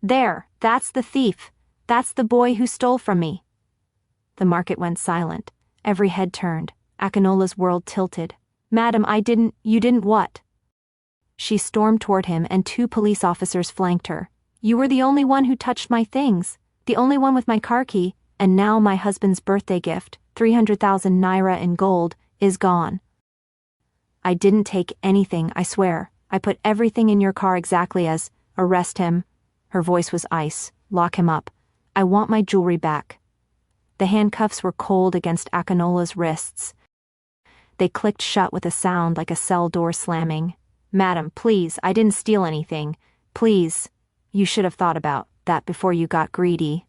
There, that's the thief. That's the boy who stole from me. The market went silent. Every head turned. Akinola's world tilted. Madam, you didn't what? She stormed toward him and 2 police officers flanked her. You were the only one who touched my things. The only one with my car key, and now my husband's birthday gift, 300,000 naira in gold, is gone. I didn't take anything, I swear. I put everything in your car exactly as, arrest him. Her voice was ice. Lock him up. I want my jewelry back. The handcuffs were cold against Akinola's wrists. They clicked shut with a sound like a cell door slamming. Madam, please, I didn't steal anything. Please. You should have thought about that before you got greedy.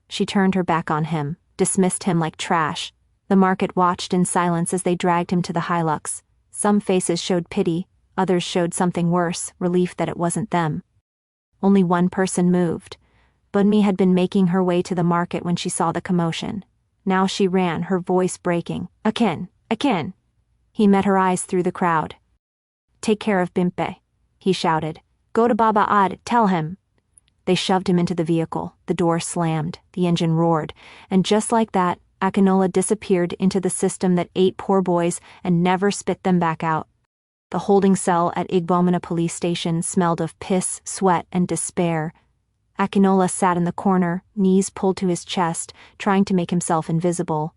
She turned her back on him, dismissed him like trash. The market watched in silence as they dragged him to the Hilux. Some faces showed pity, others showed something worse, relief that it wasn't them. Only one person moved. Bunmi had been making her way to the market when she saw the commotion. Now she ran, her voice breaking. Akin! Akin! He met her eyes through the crowd. Take care of Bimpe, he shouted. Go to Baba Ad, tell him. They shoved him into the vehicle. The door slammed, the engine roared, and just like that, Akinola disappeared into the system that ate poor boys and never spit them back out. The holding cell at Igbomina police station smelled of piss, sweat, and despair. Akinola sat in the corner, knees pulled to his chest, trying to make himself invisible.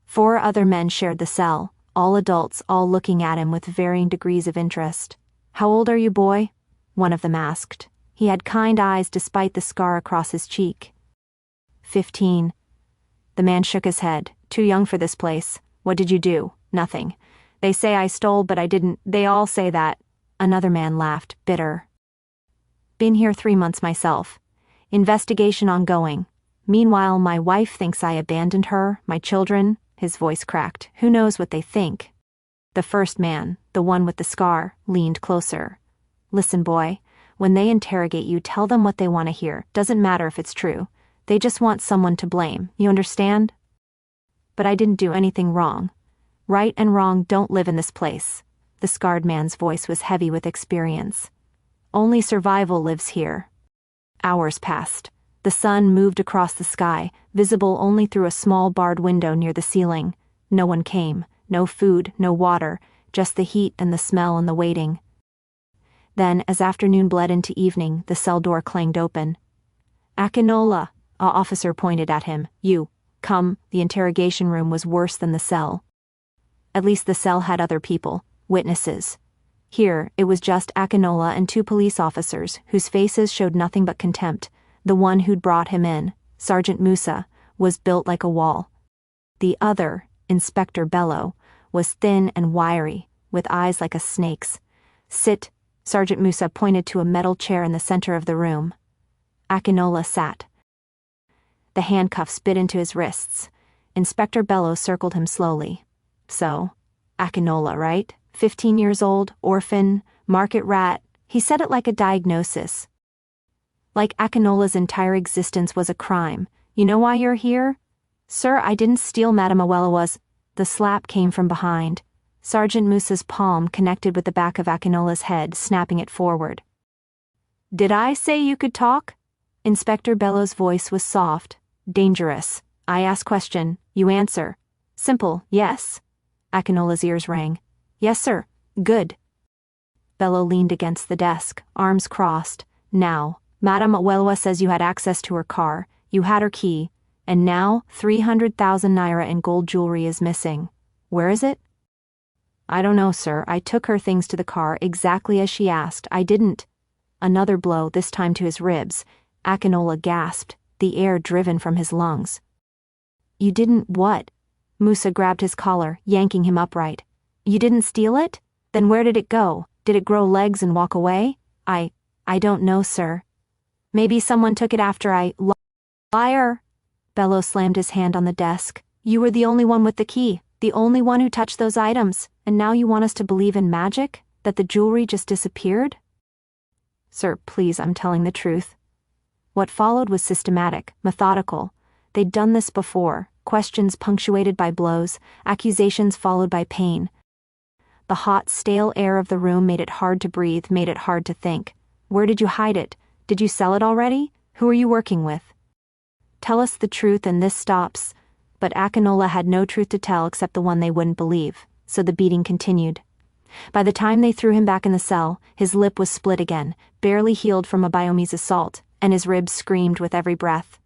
4 other men shared the cell, all adults, all looking at him with varying degrees of interest. How old are you, boy? One of them asked. He had kind eyes despite the scar across his cheek. 15. The man shook his head. Too young for this place. What did you do? Nothing. They say I stole, but I didn't. They all say that. Another man laughed, bitter. Been here 3 months myself. Investigation ongoing. Meanwhile, my wife thinks I abandoned her, my children. His voice cracked. Who knows what they think? The first man, the one with the scar, leaned closer. Listen, boy. When they interrogate you, tell them what they want to hear. Doesn't matter if it's true. They just want someone to blame. You understand? But I didn't do anything wrong. Right and wrong don't live in this place. The scarred man's voice was heavy with experience. Only survival lives here. Hours passed. The sun moved across the sky, visible only through a small barred window near the ceiling. No one came. No food, no water, just the heat and the smell and the waiting. Then, as afternoon bled into evening, the cell door clanged open. Akinola, an officer pointed at him. You, come. The interrogation room was worse than the cell. At least the cell had other people, witnesses. Here, it was just Akinola and 2 police officers, whose faces showed nothing but contempt. The one who'd brought him in, Sergeant Musa, was built like a wall. The other, Inspector Bello, was thin and wiry, with eyes like a snake's. Sit. Sergeant Musa pointed to a metal chair in the center of the room. Akinola sat. The handcuffs bit into his wrists. Inspector Bello circled him slowly. So, Akinola, right? 15 years old, orphan, market rat. He said it like a diagnosis. Like Akinola's entire existence was a crime. You know why you're here? Sir, I didn't steal Madame Awelawa's. The slap came from behind. Sergeant Musa's palm connected with the back of Akinola's head, snapping it forward. Did I say you could talk? Inspector Bello's voice was soft, dangerous. I ask question, you answer. Simple, yes. Akinola's ears rang. Yes, sir. Good. Bello leaned against the desk, arms crossed. Now, Madame Awelawa says you had access to her car, you had her key, and now 300,000 naira in gold jewelry is missing. Where is it? I don't know, sir. I took her things to the car exactly as she asked. I didn't. Another blow, this time to his ribs. Akinola gasped, the air driven from his lungs. You didn't what? Musa grabbed his collar, yanking him upright. You didn't steal it? Then where did it go? Did it grow legs and walk away? I don't know, sir. Maybe someone took it after I... Liar! Bello slammed his hand on the desk. You were the only one with the key, the only one who touched those items, and now you want us to believe in magic? That the jewelry just disappeared? Sir, please, I'm telling the truth. What followed was systematic, methodical. They'd done this before, questions punctuated by blows, accusations followed by pain. The hot, stale air of the room made it hard to breathe, made it hard to think. Where did you hide it? Did you sell it already? Who are you working with? Tell us the truth and this stops. But Akinola had no truth to tell except the one they wouldn't believe, so the beating continued. By the time they threw him back in the cell, his lip was split again, barely healed from a Biome's assault, and his ribs screamed with every breath.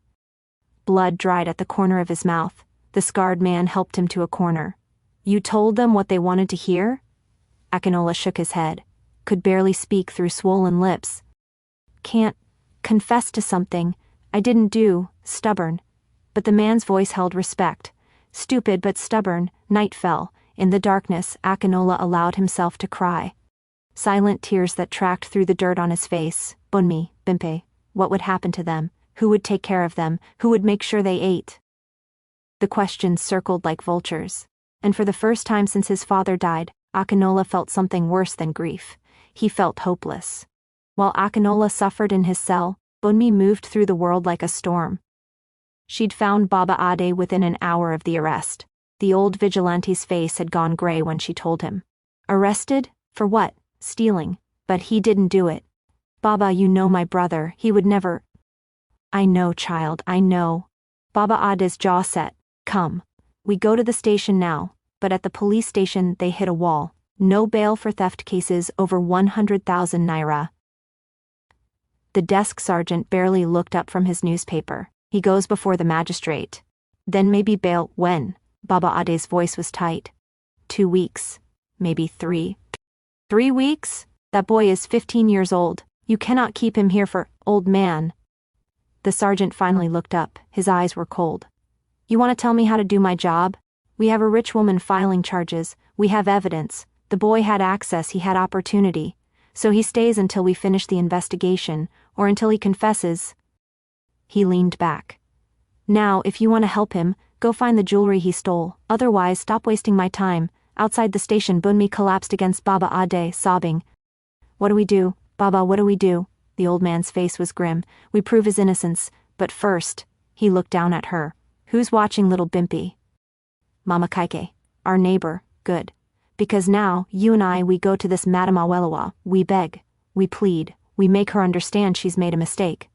Blood dried at the corner of his mouth. The scarred man helped him to a corner. You told them what they wanted to hear? Akinola shook his head, could barely speak through swollen lips. Can't confess to something I didn't do, stubborn. But the man's voice held respect. Stupid but stubborn. Night fell. In the darkness, Akinola allowed himself to cry. Silent tears that tracked through the dirt on his face. Bunmi, Bimpe, what would happen to them? Who would take care of them? Who would make sure they ate? The questions circled like vultures. And for the first time since his father died, Akinola felt something worse than grief. He felt hopeless. While Akinola suffered in his cell, Bunmi moved through the world like a storm. She'd found Baba Ade within an hour of the arrest. The old vigilante's face had gone gray when she told him. Arrested? For what? Stealing. But he didn't do it. Baba, you know my brother, he would never. I know, child, I know. Baba Ade's jaw set. Come. We go to the station now. But at the police station they hit a wall. No bail for theft cases over 100,000 naira. The desk sergeant barely looked up from his newspaper. He goes before the magistrate. Then maybe bail. When? Baba Ade's voice was tight. 2 weeks. Maybe 3. 3 weeks? That boy is 15 years old. You cannot keep him here for, old man. The sergeant finally looked up. His eyes were cold. You want to tell me how to do my job? We have a rich woman filing charges. We have evidence. The boy had access, he had opportunity. So he stays until we finish the investigation, or until he confesses. He leaned back. Now, if you want to help him, go find the jewelry he stole. Otherwise, stop wasting my time. Outside the station, Bunmi collapsed against Baba Ade, sobbing. What do we do, Baba, what do we do? The old man's face was grim. We prove his innocence, but first, he looked down at her. Who's watching little Bimpi? Mama Kaike, our neighbor, good. Because now, you and I, we go to this Madam Awelewa, we beg, we plead, we make her understand she's made a mistake.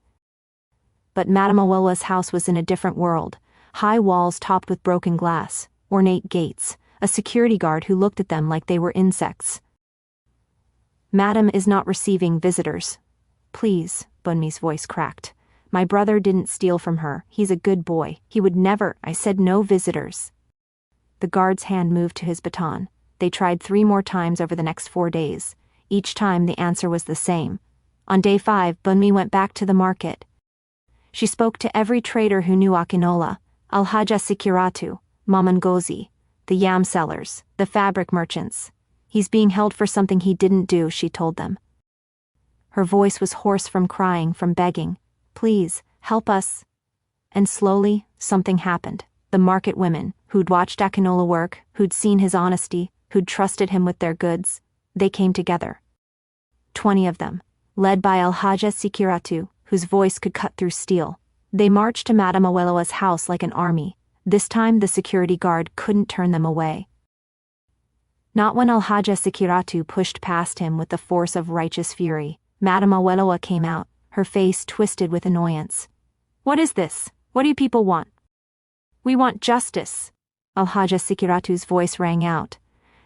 But Madam Awelewa's house was in a different world. High walls topped with broken glass, ornate gates, a security guard who looked at them like they were insects. Madam is not receiving visitors. Please, Bunmi's voice cracked. My brother didn't steal from her, he's a good boy, he would never, I said no visitors. The guard's hand moved to his baton. They tried 3 more times over the next 4 days. Each time the answer was the same. On day 5, Bunmi went back to the market. She spoke to every trader who knew Akinola, Alhaja Sikiratu, Mamangozi, the yam sellers, the fabric merchants. He's being held for something he didn't do, she told them. Her voice was hoarse from crying, from begging. Please, help us. And slowly, something happened. The market women, who'd watched Akinola work, who'd seen his honesty, who'd trusted him with their goods, they came together. 20 of them, led by Alhaja Sikiratu, whose voice could cut through steel. They marched to Madam Awelewa's house like an army. This time the security guard couldn't turn them away. Not when Alhaja Sikiratu pushed past him with the force of righteous fury. Madam Awelewa came out, her face twisted with annoyance. What is this? What do you people want? We want justice. Alhaja Sikiratu's voice rang out.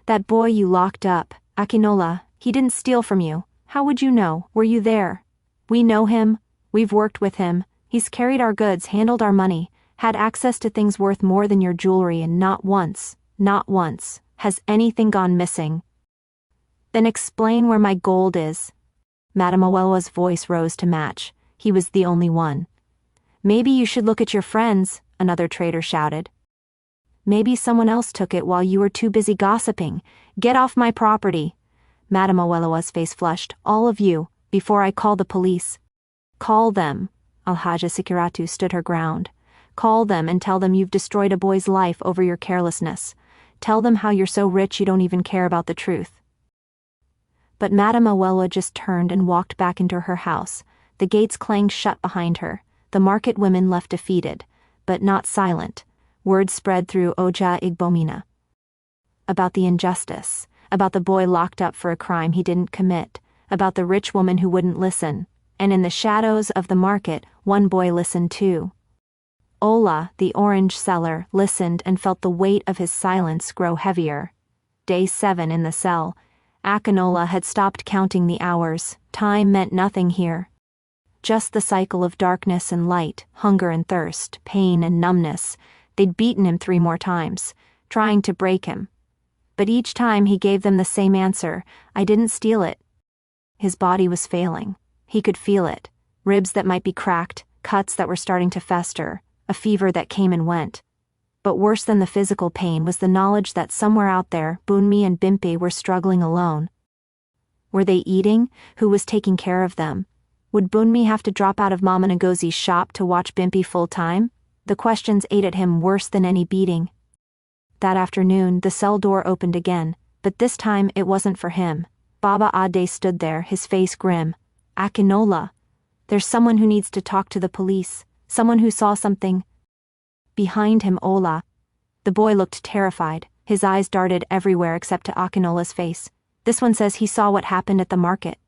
That boy you locked up, Akinola, he didn't steal from you. How would you know? Were you there? We know him. We've worked with him. He's carried our goods, handled our money, had access to things worth more than your jewelry, and not once, has anything gone missing. Then explain where my gold is. Madam Awelewa's voice rose to match. He was the only one. Maybe you should look at your friends, another trader shouted. Maybe someone else took it while you were too busy gossiping. Get off my property. Madam Awelewa's face flushed. All of you, before I call the police. Call them. Alhaja Sikiratu stood her ground. Call them and tell them you've destroyed a boy's life over your carelessness. Tell them how you're so rich you don't even care about the truth. But Madam Awelewa just turned and walked back into her house. The gates clanged shut behind her. The market women left defeated, but not silent. Word spread through Oja Igbomina. About the injustice, about the boy locked up for a crime he didn't commit, about the rich woman who wouldn't listen, and in the shadows of the market, one boy listened too. Ola, the orange seller, listened and felt the weight of his silence grow heavier. Day 7 in the cell. Akinola had stopped counting the hours. Time meant nothing here. Just the cycle of darkness and light, hunger and thirst, pain and numbness. They'd beaten him 3 more times, trying to break him. But each time he gave them the same answer: I didn't steal it. His body was failing. He could feel it. Ribs that might be cracked, cuts that were starting to fester, a fever that came and went. But worse than the physical pain was the knowledge that somewhere out there, Bunmi and Bimpe were struggling alone. Were they eating? Who was taking care of them? Would Bunmi have to drop out of Mama Ngozi's shop to watch Bimpe full-time? The questions ate at him worse than any beating. That afternoon, the cell door opened again, but this time it wasn't for him. Baba Ade stood there, his face grim. Akinola. There's someone who needs to talk to the police. Someone who saw something. Behind him, Ola. The boy looked terrified. His eyes darted everywhere except to Akinola's face. This one says he saw what happened at the market.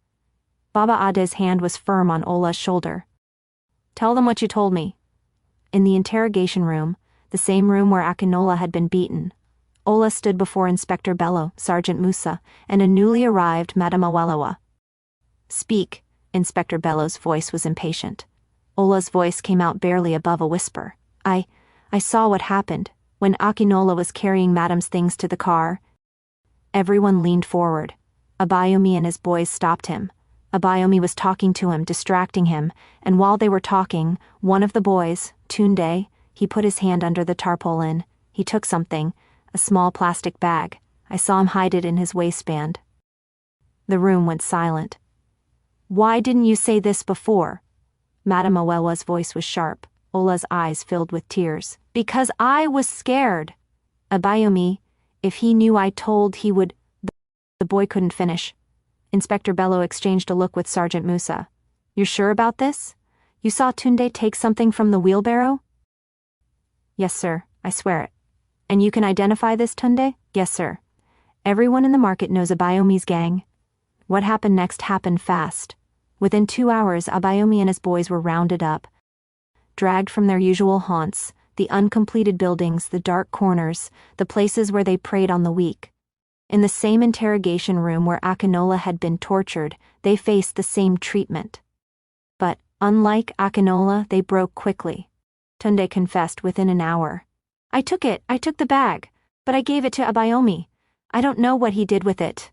Baba Ade's hand was firm on Ola's shoulder. Tell them what you told me. In the interrogation room, the same room where Akinola had been beaten, Ola stood before Inspector Bello, Sergeant Musa, and a newly arrived Madame Awelewa. Speak. Inspector Bello's voice was impatient. Ola's voice came out barely above a whisper. I saw what happened when Akinola was carrying Madame's things to the car. Everyone leaned forward. Abayomi and his boys stopped him. Abayomi was talking to him, distracting him, and while they were talking, one of the boys, Tunde, he put his hand under the tarpaulin. He took something, a small plastic bag. I saw him hide it in his waistband. The room went silent. Why didn't you say this before? Madame Awelewa's voice was sharp. Ola's eyes filled with tears. Because I was scared. Abayomi, if he knew I told, he would... The boy couldn't finish. Inspector Bello exchanged a look with Sergeant Musa. You're sure about this? You saw Tunde take something from the wheelbarrow? Yes, sir, I swear it. And you can identify this Tunde? Yes, sir. Everyone in the market knows Abayomi's gang. What happened next happened fast. Within 2 hours, Abayomi and his boys were rounded up, dragged from their usual haunts, the uncompleted buildings, the dark corners, the places where they preyed on the weak. In the same interrogation room where Akinola had been tortured, they faced the same treatment. But, unlike Akinola, they broke quickly. Tunde confessed within an hour. I took the bag, but I gave it to Abayomi. I don't know what he did with it.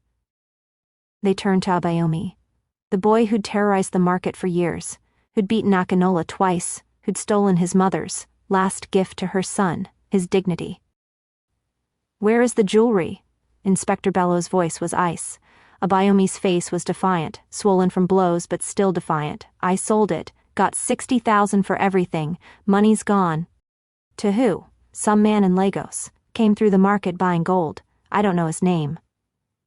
They turned to Abayomi, the boy who'd terrorized the market for years, who'd beaten Akinola twice, who'd stolen his mother's last gift to her son, his dignity. Where is the jewelry? Inspector Bello's voice was ice. Abayomi's face was defiant, swollen from blows but still defiant. I sold it, got 60,000 for everything, money's gone. To who? Some man in Lagos. Came through the market buying gold. I don't know his name.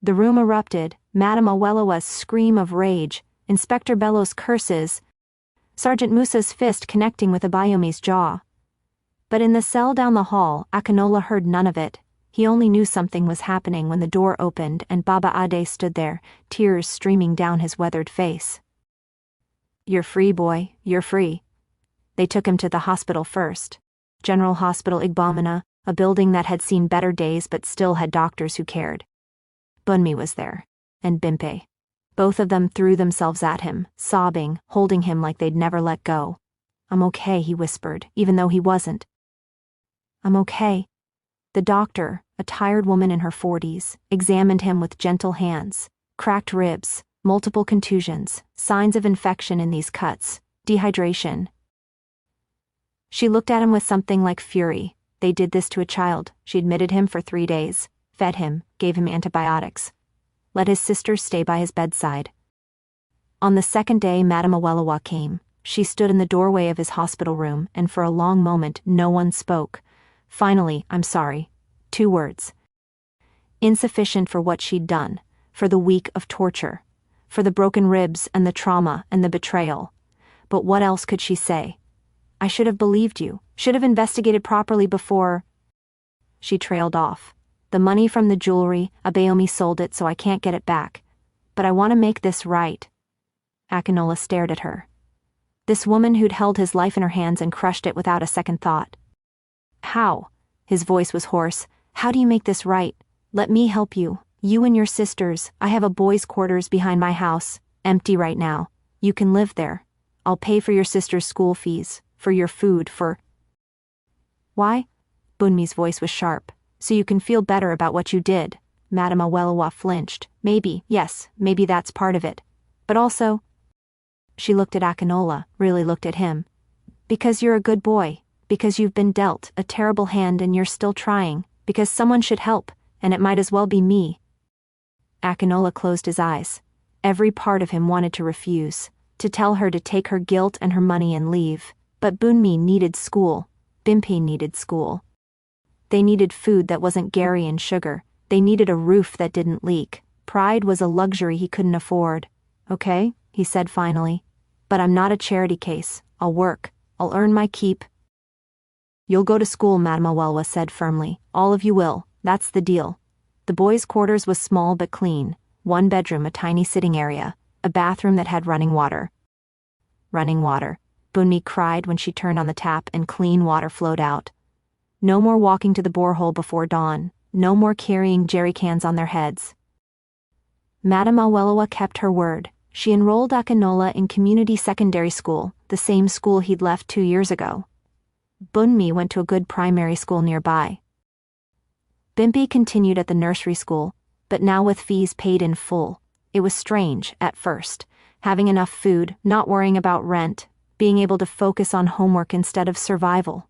The room erupted, Madame Awelewa's scream of rage, Inspector Bello's curses, Sergeant Musa's fist connecting with Abayomi's jaw. But in the cell down the hall, Akinola heard none of it. He only knew something was happening when the door opened and Baba Ade stood there, tears streaming down his weathered face. You're free, boy, you're free. They took him to the hospital first. General Hospital Igbomina, a building that had seen better days but still had doctors who cared. Bunmi was there, and Bimpe. Both of them threw themselves at him, sobbing, holding him like they'd never let go. I'm okay, he whispered, even though he wasn't. I'm okay. The doctor, a tired woman in her 40s, examined him with gentle hands. Cracked ribs, multiple contusions, signs of infection in these cuts, dehydration. She looked at him with something like fury. They did this to a child. She admitted him for 3 days, fed him, gave him antibiotics. Let his sisters stay by his bedside. On the 2nd day, Madame Awelewa came. She stood in the doorway of his hospital room, and for a long moment no one spoke. Finally, I'm sorry. 2 words. Insufficient for what she'd done, for the week of torture, for the broken ribs and the trauma and the betrayal. But what else could she say? I should have believed you, should have investigated properly before... She trailed off. The money from the jewelry, Abayomi sold it so I can't get it back. But I want to make this right. Akinola stared at her. This woman who'd held his life in her hands and crushed it without a second thought. How? His voice was hoarse. How do you make this right? Let me help you. You and your sisters. I have a boys' quarters behind my house, empty right now. You can live there. I'll pay for your sister's school fees, for your food, for... Why? Bunmi's voice was sharp. So you can feel better about what you did. Madame Awolowo flinched. Maybe, yes, maybe that's part of it. But also... She looked at Akinola, really looked at him. Because you're a good boy. Because you've been dealt a terrible hand and you're still trying. Because someone should help, and it might as well be me. Akinola closed his eyes. Every part of him wanted to refuse, to tell her to take her guilt and her money and leave. But Bunmi needed school. Bimpe needed school. They needed food that wasn't Gary and sugar. They needed a roof that didn't leak. Pride was a luxury he couldn't afford. Okay, he said finally. But I'm not a charity case. I'll work. I'll earn my keep. You'll go to school, Madame Awolowo said firmly. All of you will. That's the deal. The boys' quarters was small but clean. 1 bedroom, a tiny sitting area, a bathroom that had running water. Running water. Bunmi cried when she turned on the tap and clean water flowed out. No more walking to the borehole before dawn. No more carrying jerry cans on their heads. Madame Awolowo kept her word. She enrolled Akinola in community secondary school, the same school he'd left 2 years ago. Bunmi went to a good primary school nearby. Bimpe continued at the nursery school, but now with fees paid in full. It was strange, at first, having enough food, not worrying about rent, being able to focus on homework instead of survival.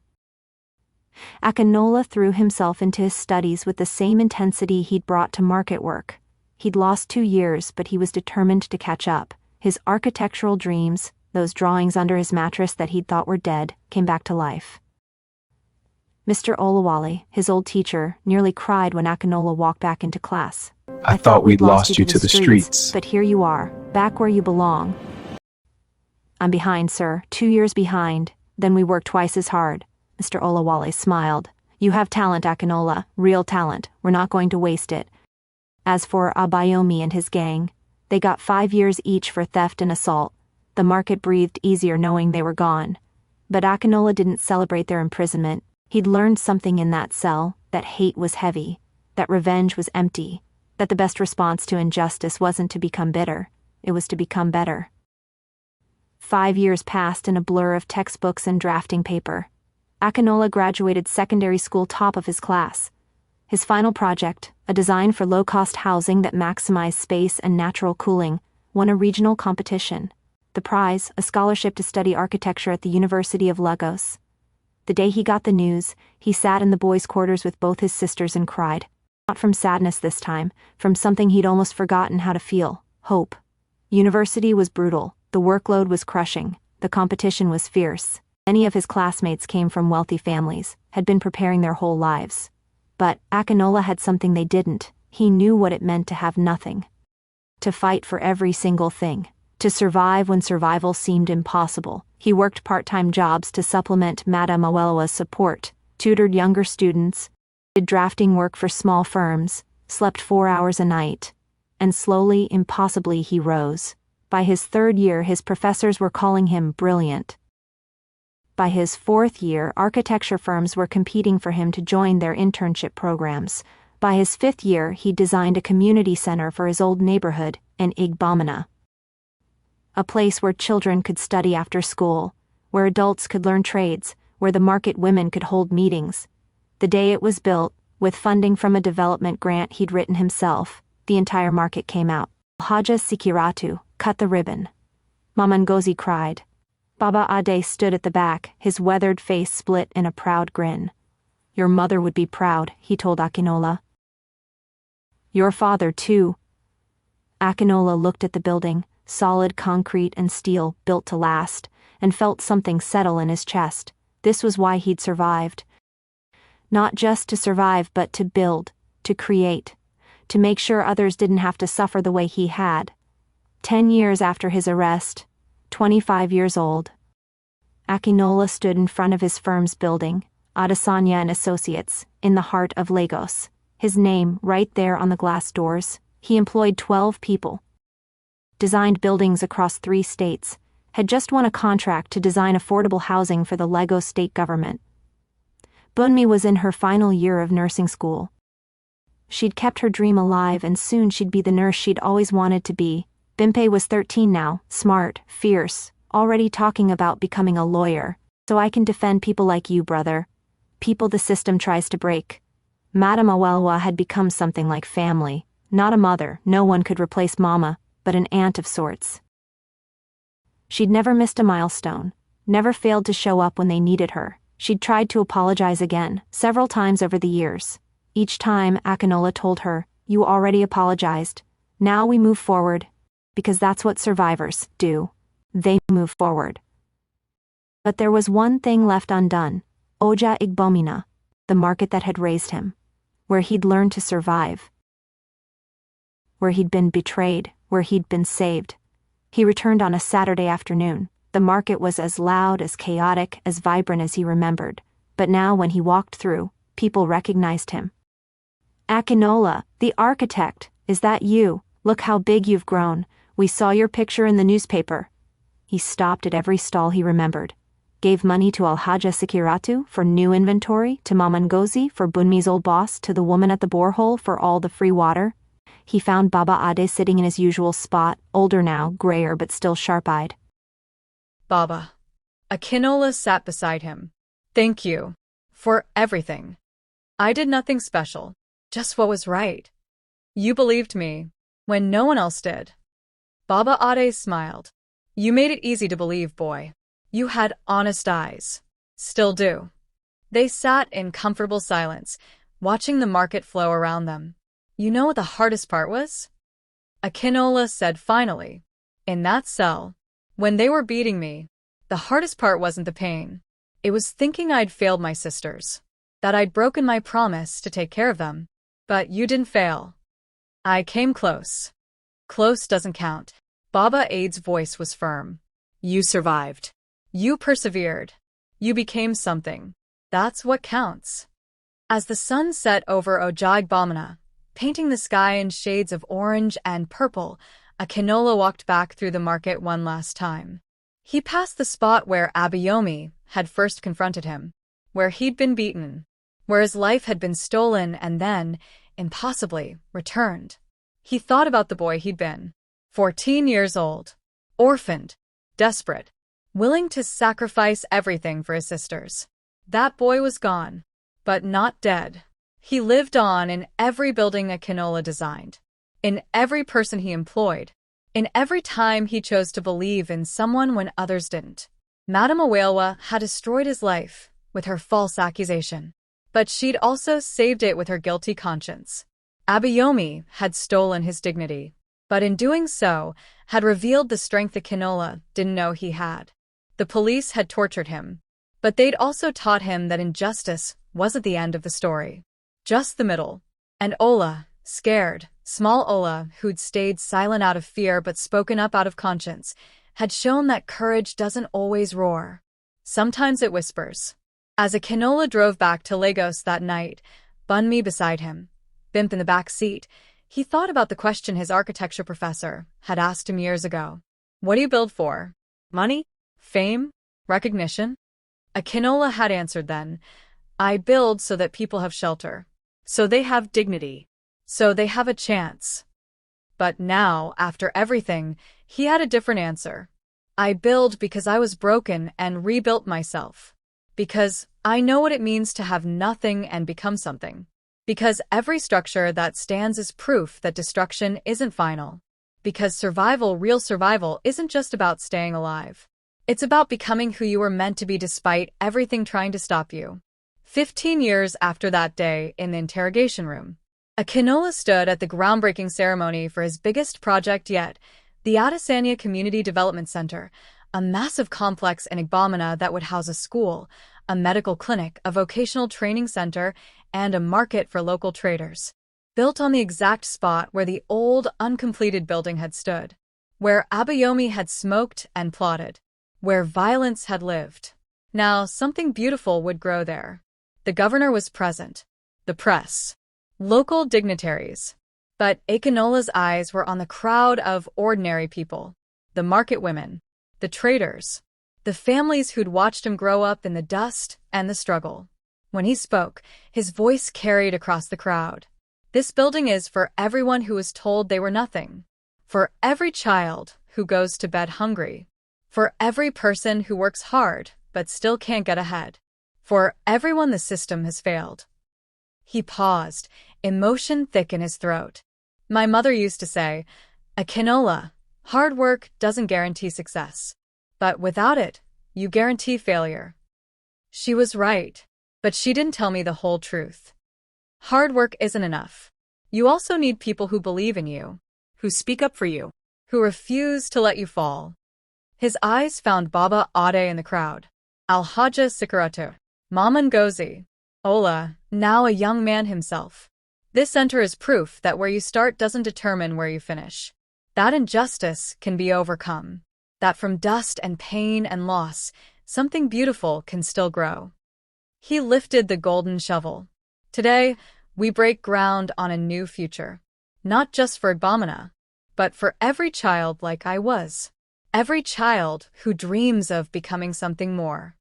Akinola threw himself into his studies with the same intensity he'd brought to market work. He'd lost 2 years, but he was determined to catch up. His architectural dreams, those drawings under his mattress that he'd thought were dead, came back to life. Mr. Olawale, his old teacher, nearly cried when Akinola walked back into class. I thought we'd lost you to the streets. But here you are, back where you belong. I'm behind, sir, 2 years behind. Then we work twice as hard. Mr. Olawale smiled. You have talent, Akinola, real talent. We're not going to waste it. As for Abayomi and his gang, they got 5 years each for theft and assault. The market breathed easier knowing they were gone. But Akinola didn't celebrate their imprisonment. He'd learned something in that cell, that hate was heavy, that revenge was empty, that the best response to injustice wasn't to become bitter, it was to become better. 5 years passed in a blur of textbooks and drafting paper. Akinola graduated secondary school top of his class. His final project, a design for low-cost housing that maximized space and natural cooling, won a regional competition. The prize, a scholarship to study architecture at the University of Lagos. The day he got the news, he sat in the boys' quarters with both his sisters and cried. Not from sadness this time, from something he'd almost forgotten how to feel, hope. University was brutal, the workload was crushing, the competition was fierce. Many of his classmates came from wealthy families, had been preparing their whole lives. But Akinola had something they didn't. He knew what it meant to have nothing. To fight for every single thing. To survive when survival seemed impossible. He worked part-time jobs to supplement Madame Awolowo's support, tutored younger students, did drafting work for small firms, slept 4 hours a night. And slowly, impossibly, he rose. By his 3rd year, his professors were calling him brilliant. By his 4th year, architecture firms were competing for him to join their internship programs. By his 5th year, he designed a community center for his old neighborhood in Igbomina. A place where children could study after school, where adults could learn trades, where the market women could hold meetings. The day it was built, with funding from a development grant he'd written himself, the entire market came out. Haja Sikiratu cut the ribbon. Mama Ngozi cried. Baba Ade stood at the back, his weathered face split in a proud grin. Your mother would be proud, he told Akinola. Your father, too. Akinola looked at the building, solid concrete and steel, built to last, and felt something settle in his chest. This was why he'd survived. Not just to survive, but to build, to create, to make sure others didn't have to suffer the way he had. 10 years after his arrest, 25 years old, Akinola stood in front of his firm's building, Adesanya and Associates, in the heart of Lagos. His name right there on the glass doors. He employed 12 people. designed buildings across 3 states, had just won a contract to design affordable housing for the Lagos state government. Bunmi was in her final year of nursing school. She'd kept her dream alive and soon she'd be the nurse she'd always wanted to be. Bimpe was 13 now, smart, fierce, already talking about becoming a lawyer. So I can defend people like you, brother. People the system tries to break. Madame Awelwa had become something like family. Not a mother, no one could replace Mama, but an aunt of sorts. She'd never missed a milestone, never failed to show up when they needed her. She'd tried to apologize again, several times over the years. Each time, Akinola told her, "You already apologized. Now we move forward." Because that's what survivors do. They move forward. But there was one thing left undone. Oja Igbomina, the market that had raised him. Where he'd learned to survive. Where he'd been betrayed, where he'd been saved. He returned on a Saturday afternoon. The market was as loud, as chaotic, as vibrant as he remembered. But now when he walked through, people recognized him. "Akinola, the architect, is that you? Look how big you've grown. We saw your picture in the newspaper." He stopped at every stall he remembered. Gave money to Alhaja Sikiratu for new inventory, to Mamangozi for Bunmi's old boss, to the woman at the borehole for all the free water. He found Baba Ade sitting in his usual spot, older now, grayer but still sharp-eyed. "Baba." Akinola sat beside him. "Thank you. For everything. I did nothing special. Just what was right. You believed me, when no one else did." Baba Ade smiled. "You made it easy to believe, boy. You had honest eyes. Still do." They sat in comfortable silence, watching the market flow around them. "You know what the hardest part was?" Akinola said finally. "In that cell, when they were beating me, the hardest part wasn't the pain. It was thinking I'd failed my sisters. That I'd broken my promise to take care of them. But you didn't fail. I came close. Close doesn't count." Baba Ade's voice was firm. "You survived. You persevered. You became something. That's what counts." As the sun set over Oja Igbomina, painting the sky in shades of orange and purple, Akinola walked back through the market one last time. He passed the spot where Abayomi had first confronted him, where he'd been beaten, where his life had been stolen and then, impossibly, returned. He thought about the boy he'd been, 14 years old, orphaned, desperate, willing to sacrifice everything for his sisters. That boy was gone, but not dead. He lived on in every building Akinola designed, in every person he employed, in every time he chose to believe in someone when others didn't. Madame Awelwa had destroyed his life with her false accusation, but she'd also saved it with her guilty conscience. Abayomi had stolen his dignity, but in doing so, had revealed the strength Akinola didn't know he had. The police had tortured him, but they'd also taught him that injustice wasn't the end of the story, just the middle. And Ola, scared, small Ola, who'd stayed silent out of fear but spoken up out of conscience, had shown that courage doesn't always roar. Sometimes it whispers. As Akinola drove back to Lagos that night, Bunmi beside him, Bimp in the back seat, he thought about the question his architecture professor had asked him years ago. "What do you build for? Money? Fame? Recognition?" Akinola had answered then, "I build so that people have shelter, so they have dignity, so they have a chance." But now, after everything, he had a different answer. "I build because I was broken and rebuilt myself. Because I know what it means to have nothing and become something. Because every structure that stands is proof that destruction isn't final. Because survival, real survival, isn't just about staying alive. It's about becoming who you were meant to be despite everything trying to stop you." 15 years after that day in the interrogation room, Akinola stood at the groundbreaking ceremony for his biggest project yet, the Adesanya Community Development Center, a massive complex in Igbomina that would house a school, a medical clinic, a vocational training center, and a market for local traders. Built on the exact spot where the old, uncompleted building had stood, where Abayomi had smoked and plotted, where violence had lived. Now, something beautiful would grow there. The governor was present. The press. Local dignitaries. But Akinola's eyes were on the crowd of ordinary people, the market women, the traders, the families who'd watched him grow up in the dust and the struggle. When he spoke, his voice carried across the crowd. This building is for everyone who was told they were nothing, for every child who goes to bed hungry, for every person who works hard but still can't get ahead, for everyone the system has failed. He paused, emotion thick in his throat. My mother used to say, Akinola, hard work doesn't guarantee success, but without it, you guarantee failure. She was right, but she didn't tell me the whole truth. Hard work isn't enough. You also need people who believe in you, who speak up for you, who refuse to let you fall. His eyes found Baba Ade in the crowd. Alhaja Sikaratu, Maman Gozi, Ola, now a young man himself. This center is proof that where you start doesn't determine where you finish. That injustice can be overcome. That from dust and pain and loss, something beautiful can still grow. He lifted the golden shovel. Today, we break ground on a new future. Not just for Igbomina, but for every child like I was. Every child who dreams of becoming something more.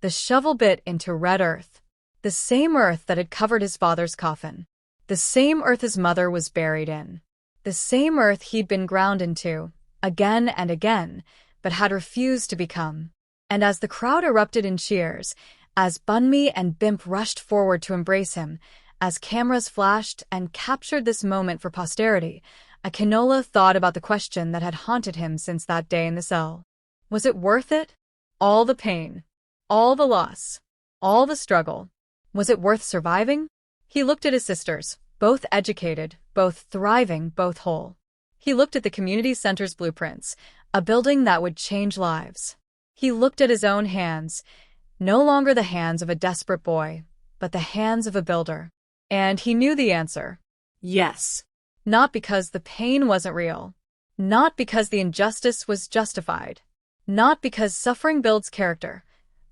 The shovel bit into red earth. The same earth that had covered his father's coffin. The same earth his mother was buried in. The same earth he'd been ground into, again and again, but had refused to become. And as the crowd erupted in cheers, as Bunmi and Bimp rushed forward to embrace him, as cameras flashed and captured this moment for posterity, Akinola thought about the question that had haunted him since that day in the cell. Was it worth it? All the pain, all the loss, all the struggle. Was it worth surviving? He looked at his sisters, both educated, both thriving, both whole. He looked at the community center's blueprints, a building that would change lives. He looked at his own hands, no longer the hands of a desperate boy, but the hands of a builder. And he knew the answer. Yes. Not because the pain wasn't real. Not because the injustice was justified. Not because suffering builds character.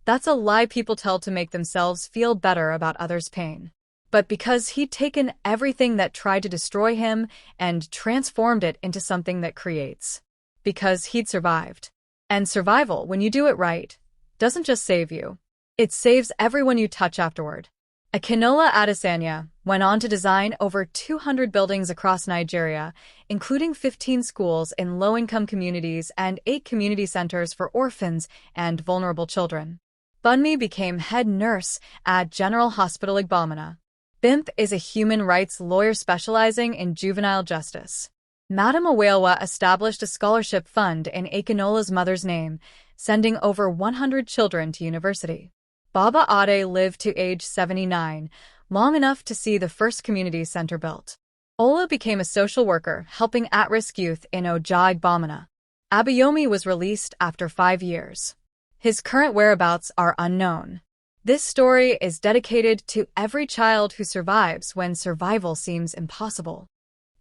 That's a lie people tell to make themselves feel better about others' pain. But because he'd taken everything that tried to destroy him and transformed it into something that creates. Because he'd survived. And survival, when you do it right, doesn't just save you. It saves everyone you touch afterward. Akinola Adesanya went on to design over 200 buildings across Nigeria, including 15 schools in low-income communities and 8 community centers for orphans and vulnerable children. Bunmi became head nurse at General Hospital Igbomina. Bimp is a human rights lawyer specializing in juvenile justice. Madam Awalewa established a scholarship fund in Akinola's mother's name, sending over 100 children to university. Baba Ade lived to age 79, long enough to see the first community center built. Ola became a social worker, helping at-risk youth in Oja Igbomina. Abayomi was released after 5 years. His current whereabouts are unknown. This story is dedicated to every child who survives when survival seems impossible.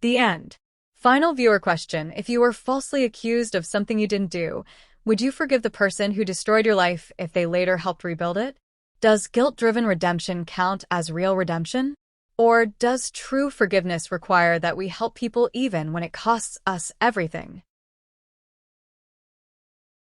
The end. Final viewer question: if you were falsely accused of something you didn't do, would you forgive the person who destroyed your life if they later helped rebuild it? Does guilt-driven redemption count as real redemption? Or does true forgiveness require that we help people even when it costs us everything?